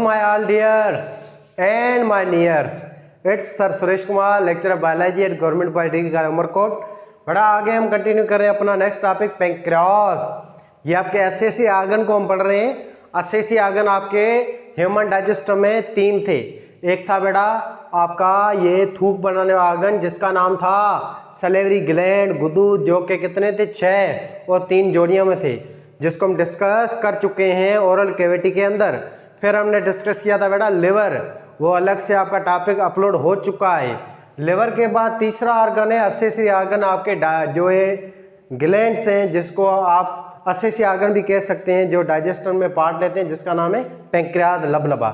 my all dears and my nears. It's Sir Suresh Kumar, lecture of biology at government polytechnic college Umerkot. बड़ा आगे हम continue कर रहे हैं अपना नेक्स्ट टॉपिक पेंक्रियास। ये आपके एसएसी आर्गन को हम पढ़ रहे हैं। एसएसी आर्गन आपके ह्यूमन डाइजेस्टम में 3 थे। एक था बेटा आपका ये थूक बनाने वाला आर्गन जिसका नाम था सलेवरी ग्लैंड गुदू, जो कि कितने थे 6 और 3 जोड़ियों में थे, जिसको हम डिस्कस कर चुके हैं ओरल कैविटी के अंदर। फिर हमने डिस्कस किया था बेटा लिवर, वो अलग से आपका टॉपिक अपलोड हो चुका है। लिवर के बाद तीसरा आर्गन है एसेसी आर्गन, आपके जो ये ग्लैंड्स हैं जिसको आप एसेसी आर्गन भी कह सकते हैं, जो डाइजेस्टन में पार्ट लेते हैं, जिसका नाम है पेंक्रियाज लबलबा।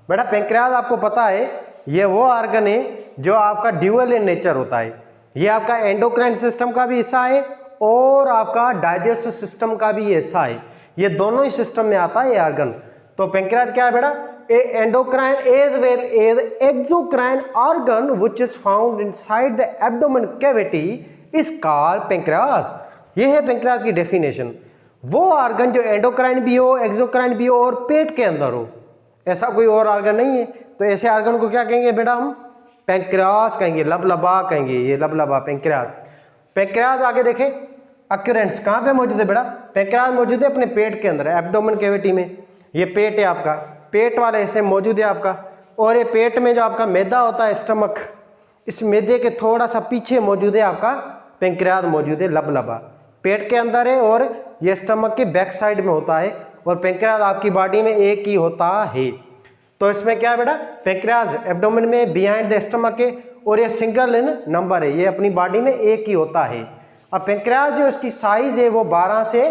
बेटा पेंक्रियाज आपको पता है ये वो आर्गन है जो आपका ड्यूअल इन नेचर होता है। ये आपका एंडोक्राइन सिस्टम का भी हिस्सा है और आपका डाइजेस्टिव सिस्टम का भी हिस्सा है। ये दोनों ही सिस्टम में आता है ये आर्गन। तो पेंक्रियाज क्या है बेटा? Endocrine as well as exocrine organ which is found inside the abdomen cavity is called pancreas. ये है पेंक्रियाज की डेफिनेशन। वो आर्गन जो एंडोक्राइन भी हो, एक्सोक्राइन भी हो और पेट के अंदर हो, ऐसा कोई और आर्गन नहीं है। तो ऐसे आर्गन को क्या कहेंगे बेटा? हम पेंक्रियाज कहेंगे, लबलबा कहेंगे। ये लबलबा पेंक्रियाज। पेंक्रियाज आगे देखें अक्यूरेंस कहाँ पे मौजूद है बेटा? पेंक्रियाज मौजूद है अपने पेट के अंदर, एब्डोमेन कैविटी में। ये पेट है आपका, पेट वाले हिस्से मौजूद है आपका। और ये पेट में जो आपका मैदा होता है स्टमक, इस मैदे के थोड़ा सा पीछे मौजूद है आपका पेंक्रियाज मौजूद है, लबलबा पेट के अंदर है और ये स्टमक के बैक साइड में होता है। और पेंक्रियाज आपकी बॉडी में एक ही होता है। तो इसमें क्या है बेटा? पेंक्रियाज एब्डोमेन में बिहाइंड द स्टमक है और ये सिंगल इन नंबर है, ये अपनी बॉडी में एक ही होता है। अब पेंक्रियाज जो इसकी साइज है वो 12 से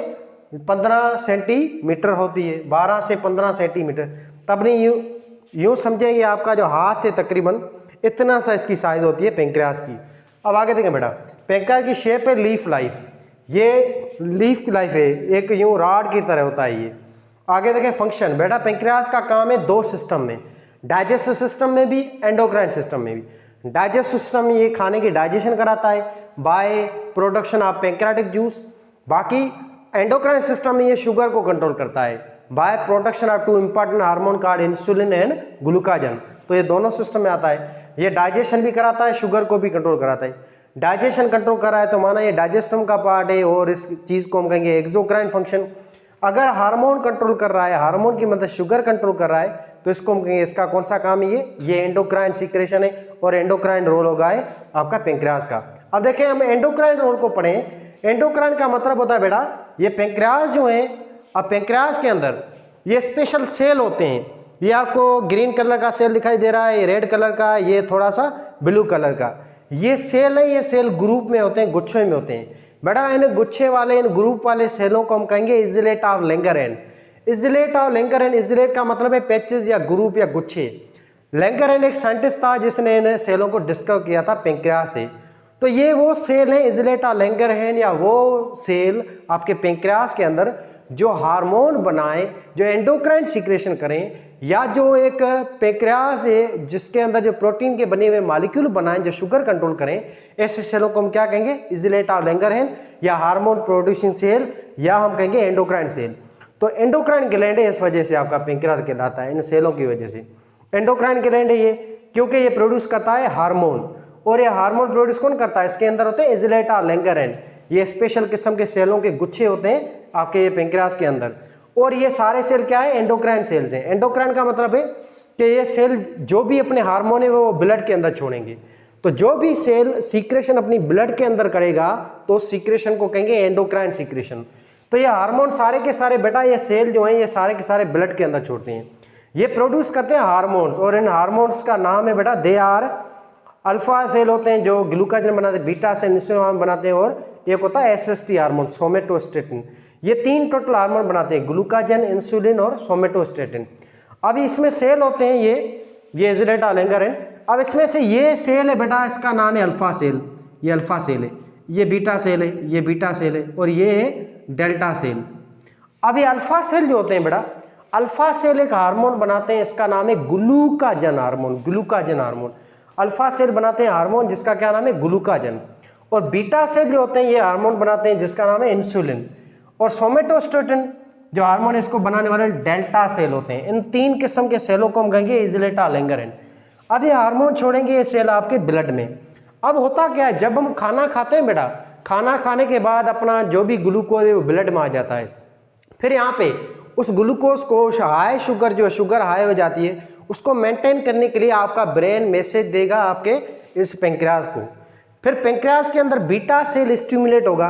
15 सेंटीमीटर होती है, 12 से 15 सेंटीमीटर। तब नहीं यूँ समझेंगे आपका जो हाथ है तकरीबन इतना सा इसकी साइज होती है पेंक्रियाज की। अब आगे देखें बेटा, पेंक्रियाज की शेप है लीफ लाइफ। ये लीफ लाइफ है, एक यूँ राड की तरह होता है ये। आगे देखें फंक्शन। बेटा पेंक्रियाज का काम है 2 सिस्टम में, डाइजेस्टिव सिस्टम में भी, एंडोक्राइन सिस्टम में भी। डाइजेस्टिव सिस्टम में ये खाने की डाइजेशन कराता है by production of pancreatic juice. बाकी एंडोक्राइन सिस्टम में ये शुगर को कंट्रोल करता है by production of 2 important hormone called insulin and glucagon. तो ये दोनों सिस्टम में आता है। ये डाइजेशन भी कराता है, शुगर को भी कंट्रोल कराता है। डाइजेशन कंट्रोल कर रहा है तो माना ये डाइजेस्टम का पार्ट है और इस चीज़ को हम कहेंगे एक्सोक्राइन फंक्शन। अगर हार्मोन कंट्रोल कर रहा है, हार्मोन की मतलब शुगर कंट्रोल कर रहा है, तो इसको हम कहेंगे इसका कौन सा काम है? ये एंडोक्राइन सीक्रेशन है और एंडोक्राइन रोल होगा है आपका पेंक्रियाज का। अब देखें हम एंडोक्राइन रोल को पढ़ें। एंडोक्राइन का मतलब होता है बेटा ये पेंक्रियाज जो है, अब पेंक्रियाज के अंदर ये स्पेशल सेल होते हैं। ये आपको ग्रीन कलर का सेल दिखाई दे रहा है, ये रेड कलर का, ये थोड़ा सा ब्लू कलर का। ये सेल है, ये सेल ग्रुप में होते हैं, गुच्छे में होते हैं बेटा। इन गुच्छे वाले, इन ग्रुप वाले सेलों को हम कहेंगे इजोलेट ऑफ लैंगरहैंस। इजोलेट ऑफ लैंगरहैंस, इजोलेट का मतलब है पैचेस या ग्रुप या गुच्छे। लैंगरहैंस एक साइंटिस्ट था जिसने इन सेलों को डिस्कवर किया था पेंक्रियाज से। तो ये वो सेल है इजोलेट ऑफ लैंगरहैंस, या वो सेल आपके पेंक्रियाज के अंदर जो हार्मोन बनाए, जो एंडोक्राइन सीक्रेशन करें, या जो एक पेंक्रियाज है जिसके अंदर जो प्रोटीन के बने हुए मॉलिक्यूल बनाएं जो शुगर कंट्रोल करें, ऐसे सेलों को हम क्या कहेंगे? इजोलेट ऑफ लैंगरहैंस या हार्मोन प्रोड्यूसिंग सेल, या हम कहेंगे एंडोक्राइन सेल। तो एंडोक्राइन ग्लैंड है, इस वजह से आपका पेंक्रियाज कहलाता है, इन सेलों की वजह से एंडोक्राइन ग्लैंड है ये, क्योंकि ये प्रोड्यूस करता है हार्मोन। और ये हार्मोन प्रोड्यूस कौन करता है? इसके अंदर होते हैं इजोलेट ऑफ लैंगरहैंस। ये स्पेशल किस्म के सेलों के गुच्छे होते हैं आपके ये पेंक्रियाज के अंदर। और ये सारे सेल क्या है? एंडोक्राइन सेल्स हैं। एंडोक्राइन का मतलब है कि ये सेल जो भी अपने हार्मोन है वो ब्लड के अंदर छोड़ेंगे। तो जो भी सेल सीक्रेशन अपनी ब्लड के अंदर करेगा तो सीक्रेशन को कहेंगे एंडोक्राइन सीक्रेशन। तो ये हार्मोन सारे के सारे बेटा, ये सेल जो हैं ये सारे के सारे ब्लड के अंदर छोड़ते हैं, ये प्रोड्यूस करते हैं हार्मोन्स। और इन हार्मोन्स का नाम है बेटा दे आर अल्फा सेल होते हैं जो ग्लूकाजन बनाते हैं, बीटा सेल इंसुलिन बनाते हैं, और एक होता है एसएसटी हार्मोन, सोमेटोस्टेटिन। ये 3 टोटल हार्मोन बनाते हैं, ग्लूकाजन, इंसुलिन और सोमेटोस्टेटिन। अब इसमें सेल होते हैं ये इजोलेट ऑफ लैंगरहैंस। अब इसमें से ये सेल है बेटा, इसका नाम है अल्फा सेल, ये अल्फा सेल है, ये बीटा सेल है, ये बीटा सेल है, और ये है डेल्टा सेल। अब ये अल्फा सेल जो होते हैं बेटा, अल्फा सेल एक हार्मोन बनाते हैं, इसका नाम है ग्लूकाजन हार्मोन। ग्लूकाजन हार्मोन अल्फा सेल बनाते हैं हार्मोन जिसका क्या नाम है? ग्लूकाजन। और बीटा सेल जो होते हैं ये हार्मोन बनाते हैं जिसका नाम है इंसुलिन। और सोमेटोस्टेटिन जो हार्मोन इसको बनाने वाले डेल्टा सेल होते हैं। इन 3 किस्म के सेलों को हम कहेंगे इजिलेटा लैंगरेन। अब ये हार्मोन छोड़ेंगे ये सेल आपके ब्लड में। अब होता क्या है, जब हम खाना खाते हैं बेटा, खाना खाने के बाद अपना जो भी ग्लूकोज है वो ब्लड में आ जाता है। फिर यहाँ पे उस ग्लूकोज को हाई शुगर, जो शुगर हाई हो जाती है, उसको मेंटेन करने के लिए आपका ब्रेन मैसेज देगा आपके इस पेंक्रियाज को। फिर पेंक्रियाज के अंदर बीटा सेल स्टिमुलेट होगा।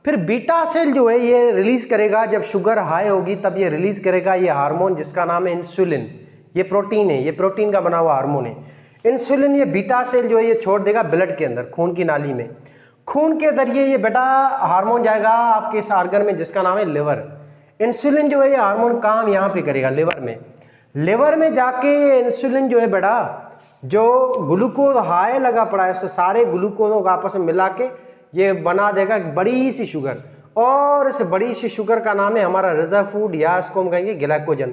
फिर बीटा सेल जो है ये रिलीज करेगा, जब शुगर हाई होगी तब ये रिलीज करेगा ये हार्मोन जिसका नाम है इंसुलिन। ये प्रोटीन है, ये प्रोटीन का बना हुआ हार्मोन है इंसुलिन। ये बीटा सेल जो है ये छोड़ देगा ब्लड के अंदर, खून की नाली में। खून के जरिए ये बेटा हार्मोन जाएगा आपके इस आर्गन में जिसका नाम है लिवर। इंसुलिन जो है ये हार्मोन काम यहाँ पे करेगा लिवर में। लिवर में जाके ये इंसुलिन जो है बेटा, जो ग्लूकोज हाई लगा पड़ा है उससे सारे ग्लूकोजों को आपस में मिला के ये बना देगा एक बड़ी सी शुगर, और इस बड़ी सी शुगर का नाम है हमारा रिजर्व फूड, या इसको हम कहेंगे ग्लाइकोजन।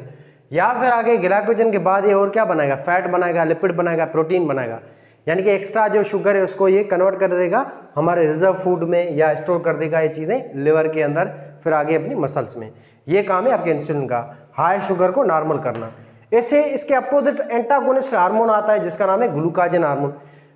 या फिर आगे ग्लाइकोजन के बाद ये और क्या बनाएगा, फैट बनाएगा, लिपिड बनाएगा, प्रोटीन बनाएगा। यानी कि एक्स्ट्रा जो शुगर है उसको ये कन्वर्ट कर देगा हमारे रिजर्व फूड में, या स्टोर कर देगा ये चीज़ें लिवर के अंदर, फिर आगे अपनी मसल्स में। ये काम है आपके इंसुलिन का, हाई शुगर को नॉर्मल करना। ऐसे इसके अपोजिट एंटागोनिस्ट हार्मोन आता है जिसका नाम है ग्लूकाजन हार्मोन।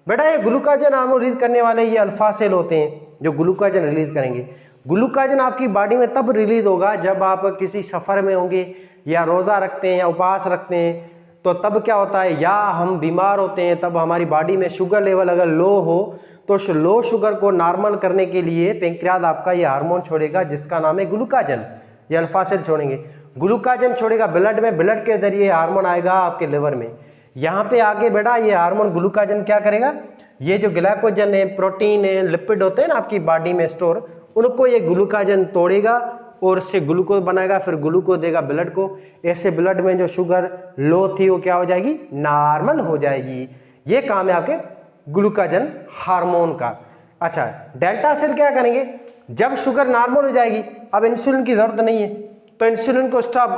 बेटा ये ग्लूकाजन हार्मोन रिलीज करने वाले ये अल्फा सेल होते हैं जो ग्लूकाजन रिलीज करेंगे। ग्लूकाजन आपकी बॉडी में तब रिलीज होगा जब आप किसी सफ़र में होंगे, या रोज़ा रखते हैं, या उपवास रखते हैं, तो तब क्या होता है, या हम बीमार होते हैं तब हमारी बॉडी में शुगर लेवल अगर लो हो तो उस लो शुगर को नॉर्मल करने के लिए पेंक्रियाज आपका ये हार्मोन छोड़ेगा जिसका नाम है ग्लूकाजन। ये अल्फा सेल छोड़ेंगे, ग्लूकाजन छोड़ेगा ब्लड में, ब्लड के जरिए हार्मोन आएगा आपके लिवर में। यहाँ पे आगे बेटा ये हार्मोन ग्लूकाजन क्या करेगा, ये जो ग्लाइकोजन है, प्रोटीन है, लिपिड होते हैं ना आपकी बॉडी में स्टोर, उनको ये ग्लूकाजन तोड़ेगा और इससे ग्लूकोज बनाएगा, फिर ग्लूकोज देगा ब्लड को। ऐसे ब्लड में जो शुगर लो थी वो क्या हो जाएगी, नॉर्मल हो जाएगी। ये काम है आपके ग्लूकाजन हार्मोन का। अच्छा, डेल्टा सेल क्या करेंगे, जब शुगर नॉर्मल हो जाएगी अब इंसुलिन की जरूरत नहीं है तो इंसुलिन को स्टॉप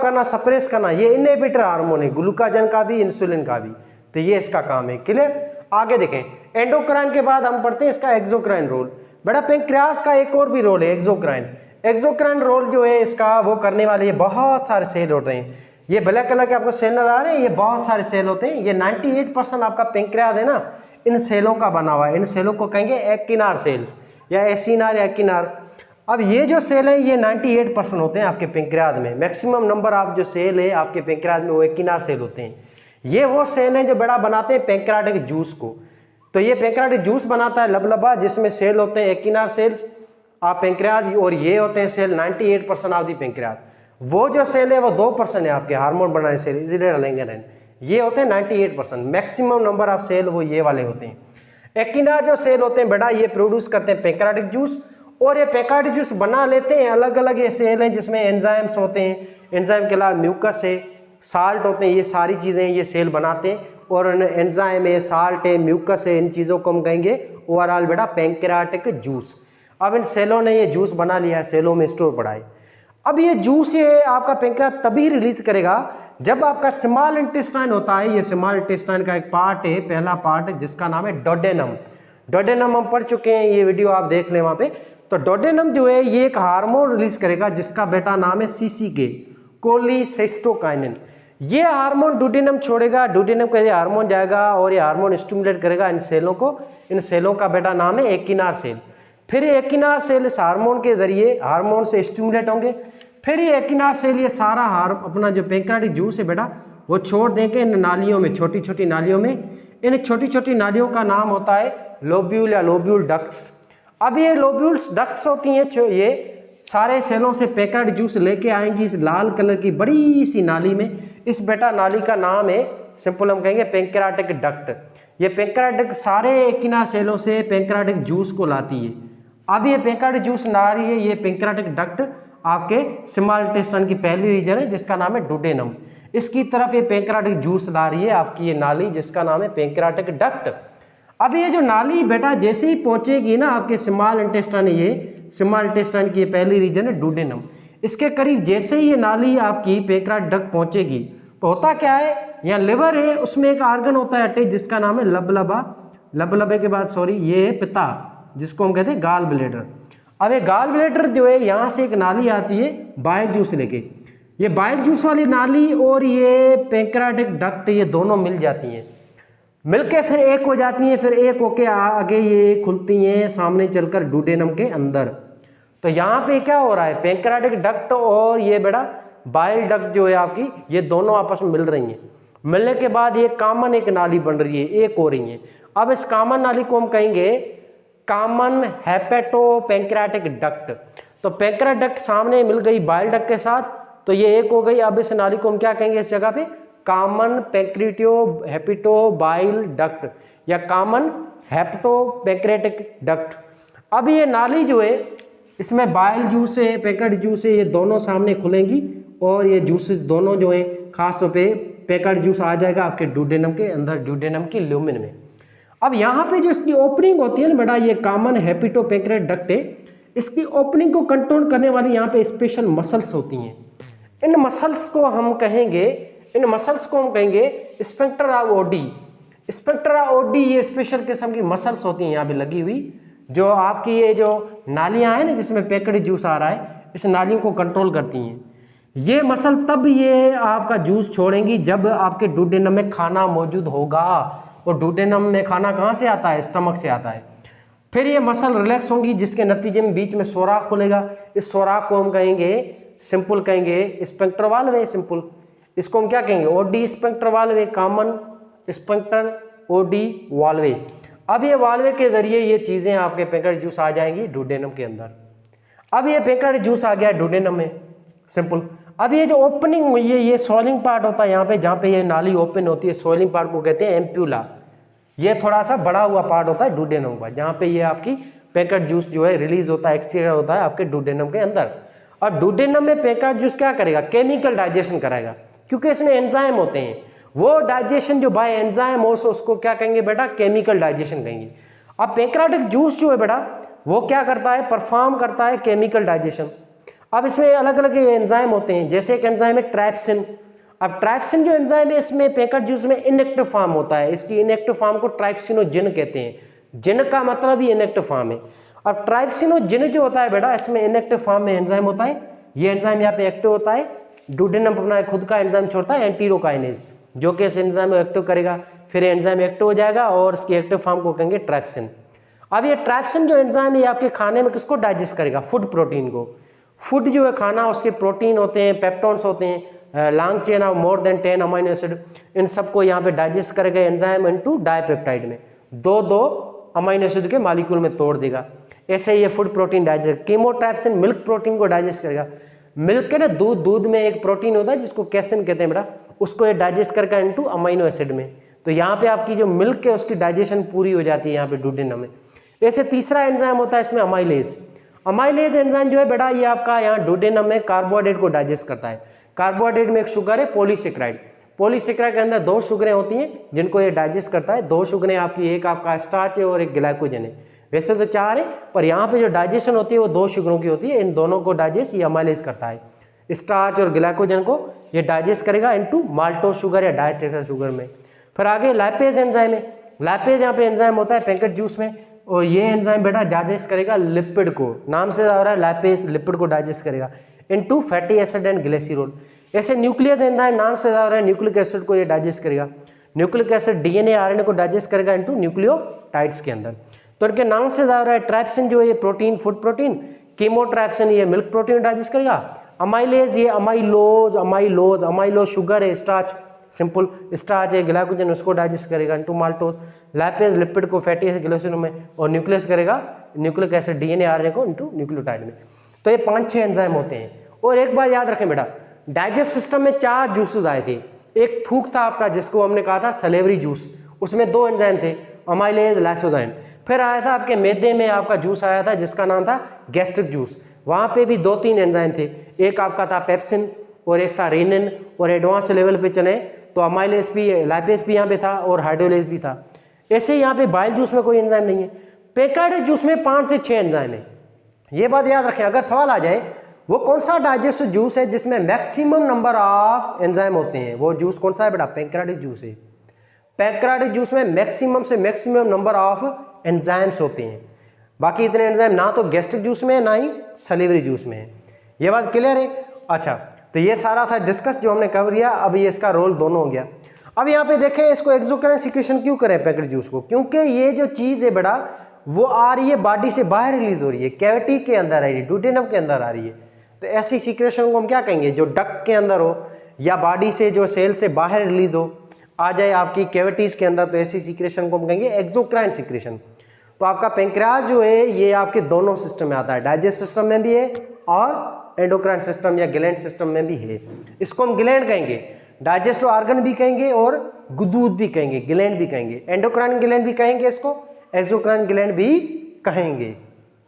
करना, सप्रेस करना, ये इनहिबिटर हार्मोन है ग्लूकाजन का भी, इंसुलिन का भी। तो ये इसका काम है। क्लियर। आगे देखें, एंडोक्राइन के बाद हम पढ़ते हैं इसका एक्सोक्राइन रोल। बेटा पेंक्रियाज का एक और भी रोल है एक्सोक्राइन रोल जो है इसका वो करने वाले ये बहुत सारे सेल होते हैं। ये ब्लैक कलर के आपको सेल नजर आ रहे हैं, ये बहुत सारे सेल होते हैं। ये 98% आपका पेंक्रियाज है ना, इन सेलों का बना हुआ है। इन सेलों को कहेंगे एक्टिनार सेल्स, या एसिनार या एक्टिनार। अब ये जो सेल है ये 98% होते हैं आपके पेंक्रियाज में। मैक्सिमम नंबर ऑफ जो सेल है आपके पेंक्रियाज में वो एक्टिनार सेल होते हैं। ये वो सेल हैं जो बेटा बनाते हैं पेंक्रियाटिक जूस को। तो ये पेंक्रियाटिक जूस बनाता है लबलबा, जिसमें सेल होते हैं एक्टिनार सेल्स आप पेंक्रियाज, और ये होते हैं सेल 98% ऑफ दी पेंक्रियाज। वो जो सेल है वो 2% है आपके हार्मोन बनाने सेल, इजिलेटा लैंगरेन। ये होते हैं 98%। मैक्सिमम नंबर ऑफ सेल वो ये वाले होते हैं। एक्टिनार जो सेल होते हैं बेटा ये प्रोड्यूस करते हैं पेंक्रियाटिक जूस, और ये पेंक्रियाटिक जूस बना लेते हैं। अलग अलग ये सेल हैं जिसमें एंजाइम्स होते हैं, एंजाइम के अलावा म्यूकस है, साल्ट होते हैं, ये सारी चीज़ें ये सेल बनाते हैं। और एंजाइम है, साल्ट है, म्यूकस है, इन चीज़ों को हम कहेंगे ओवरऑल बेटा पेंक्रियाटिक जूस। अब इन सेलों ने ये जूस बना लिया है, सेलों में स्टोर पड़ा है। अब ये जूस ये आपका पेंक्रियाज तभी रिलीज करेगा जब आपका स्मॉल इंटेस्टाइन होता है। ये स्मॉल इंटेस्टाइन का एक पार्ट है, पहला पार्ट जिसका नाम है डोडेनम। डोडेनम हम पढ़ चुके हैं, ये वीडियो आप देख लें वहाँ पे। तो डोडेनम जो है ये एक हार्मोन रिलीज करेगा जिसका बेटा नाम है CCK, कोलिसिस्टोकाइनिन। ये हार्मोन डोडेनम छोड़ेगा, डोडेनम का ये हार्मोन जाएगा और ये हार्मोन स्टिमुलेट करेगा इन सेलों को। इन सेलों का बेटा नाम है एक्टिनार सेल। फिर ये एक्टिनार सेल इस हार्मोन के जरिए हार्मोन से स्टिमुलेट होंगे। फिर ये एक्टिनार सेल ये सारा अपना जो पेंक्रियाटिक जूस है बेटा वो छोड़ देंगे इन नालियों में, छोटी छोटी नालियों में। इन छोटी छोटी नालियों का नाम होता है लोब्यूल या लोब्यूल डक्ट्स। अब ये लोब्यूल्स डक्ट्स होती हैं, ये सारे सेलों से पेंक्रियाटिक जूस लेके आएंगी इस लाल कलर की बड़ी सी नाली में। इस बेटा नाली का नाम है, सिंपल हम कहेंगे पेंक्रियाटिक डक्ट। ये पेंक्रियाटिक सारे एक्टिनार सेलों से पेंक्रियाटिक जूस को लाती है। अब ये पेंक्रियाटिक जूस ला रही है, ये पेंक्रियाटिक डक्ट आपके स्मॉल इंटेस्टाइन की पहली रीजन है जिसका नाम है डोडेनम। इसकी तरफ ये पेंक्रियाटिक जूस ला रही है आपकी ये नाली जिसका नाम है पेंक्रियाटिक डक्ट। अब ये जो नाली बेटा जैसे ही पहुंचेगी ना आपके स्मॉल इंटेस्टाइन, ये स्मॉल इंटेस्टाइन की ये पहली रीजन है डोडेनम। इसके करीब जैसे ही ये नाली आपकी पेंक्रियाटिक डक्ट पहुंचेगी तो होता क्या है, यहाँ लिवर है उसमें एक आर्गन होता है अटैच जिसका नाम है लबलबा। लबलबे के बाद ये है पित्ता जिसको हम कहते हैं गाल ब्लेडर। अब ये गॉल ब्लैडर जो है यहाँ से एक नाली आती है बाइल जूस लेके, ये बाइल जूस वाली नाली और ये पैंक्रियाटिक डक्ट ये दोनों मिल जाती हैं, मिलके फिर एक हो जाती हैं, फिर एक होके आगे ये खुलती हैं सामने चलकर डुडेनम के अंदर। तो यहाँ पे क्या हो रहा है, पैंक्रियाटिक डक्ट और ये बेटा बाइल डक्ट जो है आपकी ये दोनों आपस में मिल रही हैं, मिलने के बाद ये कॉमन एक नाली बन रही है, एक हो रही है। अब इस कॉमन नाली को हम कहेंगे कॉमन हेपेटो पैंक्रियाटिक डक्ट। तो पैंक्रियाटिक डक्ट सामने मिल गई बाइल डक्ट के साथ, तो ये एक हो गई। अब इस नाली को हम क्या कहेंगे इस जगह पे, कॉमन पैंक्रियाटो हेपेटो बाइल डक्ट या कॉमन हेपेटो पैंक्रियाटिक डक्ट। अब ये नाली जो है इसमें बाइल जूस है पैंक्रियाटिक जूस है, ये दोनों सामने खुलेंगी और ये जूसेस दोनों जो है खास तौर पे पैंक्रियाटिक जूस आ जाएगा आपके डुडेनम के अंदर, डुडेनम की ल्यूमेन में। अब यहाँ पे जो इसकी ओपनिंग होती है ना बेटा, ये कॉमन हेपेटो पैंक्रियाटिक डक्ट है, इसकी ओपनिंग को कंट्रोल करने वाली यहाँ पे स्पेशल मसल्स होती हैं। इन मसल्स को हम कहेंगे sphincter of OD. Sphincter of OD ये स्पेशल किस्म की मसल्स होती हैं यहाँ पे लगी हुई, जो आपकी ये जो नालियाँ हैं ना जिसमें पैंक्रियाटिक जूस आ रहा है, इस नालियों को कंट्रोल करती हैं। ये मसल तब ये आपका जूस छोड़ेंगी जब आपके डुडेनम में खाना मौजूद होगा, और डुडेनम में खाना कहाँ से आता है, स्टमक से आता है। फिर ये मसल रिलैक्स होंगी जिसके नतीजे में बीच में सोराख खुलेगा, इस सोराख को हम कहेंगे सिंपल कहेंगे स्फिंक्टर वाल्व, सिंपल इसको हम क्या कहेंगे Oddi sphincter valve, common sphincter Oddi valve. अब ये वाल्व के जरिए ये चीजें आपके पैंक्रियाटिक जूस आ जाएंगी डुडेनम के अंदर। अब ये पैंक्रियाटिक जूस आ गया डुडेनम में, सिंपल। अब ये जो ओपनिंग हुई है ये सोलिंग पार्ट होता है यहाँ पे, जहाँ पे ये नाली ओपन होती है, सोलिंग पार्ट को कहते हैं एम्प्यूला। ये थोड़ा सा बड़ा हुआ पार्ट होता है डुडेनम का, जहाँ पे ये आपकी पैंक्रियाटिक जूस जो है रिलीज होता है, एक्सक्रीट होता है आपके डुडेनम के अंदर। और डुडेनम में पैंक्रियाटिक जूस क्या करेगा, केमिकल डाइजेशन कराएगा, क्योंकि इसमें एंजाइम होते हैं। वो डाइजेशन जो बाय एंजाइम हो उसको क्या कहेंगे बेटा, केमिकल डाइजेशन कहेंगे। अब पैंक्रियाटिक जूस जो है बेटा वो क्या करता है, परफॉर्म करता है केमिकल डाइजेशन। अब इसमें अलग अलग एंजाइम होते हैं, जैसे एक एंजाइम है ट्राइप्सिन। अब ट्राइप्सिन जो एंजाइम है इसमें पैंक्रियाटिक जूस में इनएक्टिव फॉर्म होता है, इसकी इनएक्टिव फॉर्म को ट्राइप्सिनोजिन कहते हैं। जिन का मतलब ही इनएक्टिव फॉर्म है। अब ट्राइप्सिनोजिन जो होता है बेटा इसमें इनएक्टिव फॉर्म में एंजाइम होता है, ये एंजाइम यहाँ पे एक्टिव होता है। डुडेनम अपना खुद का एंजाइम छोड़ता है एंटीरोकाइनेज, जो कि इस एंजाइम को एक्टिव करेगा, फिर एंजाइम एक्टिव हो जाएगा और इसकी एक्टिव फॉर्म को कहेंगे ट्राइप्सिन। अब ये ट्राइप्सिन जो एंजाइम है आपके खाने में किसको डाइजेस्ट करेगा, फूड प्रोटीन को। फूड जो है खाना, उसके प्रोटीन होते हैं, पेप्टोन्स होते हैं, long chain of more than 10 amino acid, इन सबको यहाँ पे डाइजेस्ट करेगा एंजाइम इनटू डाइपेप्टाइड में, दो अमीनो एसिड के मॉलिक्यूल में तोड़ देगा। ऐसे ये food protein digest. Chymotrypsin milk protein को डाइजेस्ट करेगा। मिल्क के ना दूध में एक प्रोटीन होता है जिसको कैसिन कहते हैं बेटा, उसको ये डाइजेस्ट करेगा इनटू अमीनो एसिड में। तो यहाँ पे आपकी जो मिल्क है उसकी डाइजेशन पूरी हो जाती है यहाँ पे डुडेनम में। ऐसे तीसरा एंजाइम होता है इसमें अमाइलेज। अमाइलेज एंजाइम जो है बेटा ये आपका यहाँ डुडेनम में कार्बोहाइड्रेट को डाइजेस्ट करता है। कार्बोहाइड्रेट में एक शुगर है पॉलीसेक्राइड। पॉलीसेक्राइड के अंदर 2 शुगरें होती हैं जिनको ये डाइजेस्ट करता है। 2 शुगरें आपकी, एक आपका स्टार्च है और एक ग्लाइकोजन है। वैसे तो 4 है, पर यहाँ पे जो डाइजेशन होती है वो 2 शुगरों की होती है। इन दोनों को डाइजेस्ट ये अमाइलेज करता है। स्टार्च और ग्लाइकोजन को ये डाइजेस्ट करेगा इनटू माल्टोज शुगर या डायस्टेरिक शुगर में। फिर आगे लैपेज एंजाइम है। लैपेज यहाँ पे एंजाइम होता है पैंक्रियाटिक जूस में, और ये एंजाइम बेटा डाइजेस्ट करेगा लिपिड को, नाम से आ रहा है लैपेज, लिपिड को डाइजेस्ट करेगा into fatty acid and glycerol. ऐसे न्यूक्लियस एंजाइम, नाम से आ रहा है न्यूक्लिक एसिड को ये डाइजेस्ट करेगा। न्यूक्लिक एसिड डीएनए आरएनए को डाइजेस्ट करेगा इनटू न्यूक्लियोटाइड्स के अंदर। तो इनके नाम से आ रहा है ट्राइप्सिन जो ये प्रोटीन, फूड प्रोटीन, कीमोट्राइप्सिन ये मिल्क प्रोटीन डाइजेस्ट करेगा। अमाइलेज ये अमाइलोज शुगर है, स्टार्च, सिंपल स्टार्च है, ग्लाइकोजन उसको डाइजेस्ट करेगा इनटू माल्टोज। लैपेज लिपिड को फैटी एसिड ग्लिसरॉल में, और न्यूक्लियस करेगा न्यूक्लिक एसिड डीएनए आरएनए को इनटू न्यूक्लियोटाइड में। तो ये 5-6 एंजाइम होते हैं। और एक बात याद रखें बेटा, डाइजेस्ट सिस्टम में 4 जूसेस आए थे। एक थूक था आपका जिसको हमने कहा था सलेवरी जूस, उसमें 2 एंजाइम थे, अमाइलेज, लाइसोजाइम। फिर आया था आपके मैदे में आपका जूस आया था जिसका नाम था गैस्ट्रिक जूस, वहाँ पे भी 2-3 एंजाइम थे। एक आपका था पेप्सिन और एक था रेनिन, और एडवांस लेवल पे चले तो अमाइलेज भी, लैपेज भी यहाँ पे था और हाइड्रोलेज भी था। ऐसे यहाँ पे बाइल जूस में कोई एंजाइम नहीं है। पैंक्रियाटिक जूस में 5 से 6 एंजाइम है। ये बात याद रखें, अगर सवाल आ जाए वो कौन सा डाइजेस्टिव जूस है जिसमें मैक्सिमम नंबर ऑफ एंजाइम होते हैं, वो जूस कौन सा है बेटा, पैंक्रियाटिक जूस है। पैंक्रियाटिक जूस में मैक्सिमम से मैक्सिमम नंबर ऑफ एंजाइम्स होते हैं। बाकी इतने एंजाइम ना तो गैस्ट्रिक जूस में है ना ही सलीवरी जूस में है। ये बात क्लियर है। अच्छा, तो ये सारा था डिस्कस जो हमने कवर किया। अब ये इसका रोल दोनों हो गया। अब यहाँ पे देखें इसको एक्सोक्राइन सिक्रेशन क्यों करें पैंक्रियाटिक जूस को, क्योंकि ये जो चीज़ है बेटा वो आ रही है बॉडी से बाहर रिलीज हो रही है, कैविटी के अंदर आ रही है, ड्यूटेनम के अंदर आ रही है। तो ऐसी सिक्रेशन को हम क्या कहेंगे, जो डक्ट के अंदर हो या बॉडी से जो सेल से बाहर रिलीज हो आ जाए आपकी कैविटीज के अंदर, तो ऐसी सिक्रेशन को हम कहेंगे एक्सोक्राइन सिक्रेशन। तो आपका पैंक्रियाज जो है ये आपके दोनों सिस्टम में आता है, डाइजेस्ट सिस्टम में भी है और एंडोक्राइन सिस्टम या ग्लैंड सिस्टम में भी है। इसको हम ग्लैंड कहेंगे, डाइजेस्टिव ऑर्गन भी कहेंगे और गुदूद भी कहेंगे, ग्लैंड भी कहेंगे, एंडोक्राइन ग्लैंड भी कहेंगे, इसको एक्सोक्राइन ग्लैंड भी कहेंगे।